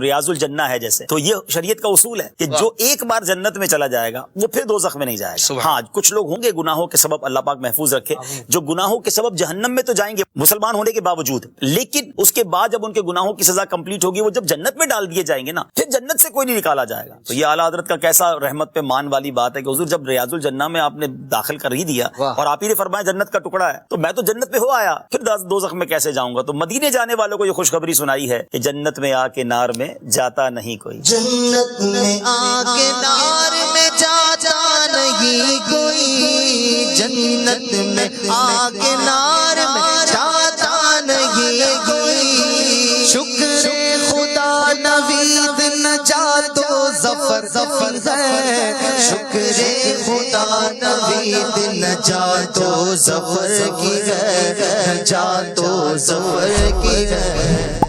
ریاض الجنہ ہے جیسے، تو یہ شریعت کا اصول ہے کہ جو ایک بار جنت میں چلا جائے گا وہ پھر دوزخ میں نہیں جائے گا۔ ہاں کچھ لوگ ہوں گے گناہوں کے سبب، اللہ پاک محفوظ رکھے، جو گناہوں کے سبب جہنم میں تو جائیں گے مسلمان ہونے کے باوجود، لیکن اس کے بعد جب ان کے گناہوں کی سزا کمپلیٹ ہوگی، وہ جب جنت میں ڈال دیے جائیں گے نا، پھر جنت سے کوئی نہیں نکالا جائے گا۔ تو یہ اعلیٰ حضرت کا کیسا رحمت پہ مان والی بات ہے کہ حضور جب ریاض الجنہ میں آپ نے داخل کر ہی دیا اور آپ ہی نے فرمایا جنت کا ٹکڑا ہے، تو میں تو جنت میں ہو آیا، پھر دوزخ میں کیسے جاؤں گا؟ تو مدینے جانے والوں کو یہ خوشخبری سنائی ہے کہ جنت میں آ کے نار میں جاتا نہیں کوئی، جنت میں آ کے نار میں جاتا نہیں کوئی، جنت میں آ کے نار میں جاتا نہیں کوئی، شکر خدا نوید نجات و ظفر ہے، شکر خدا نوید نجات و ظفر کی ہے، نجات و ظفر کی ہے۔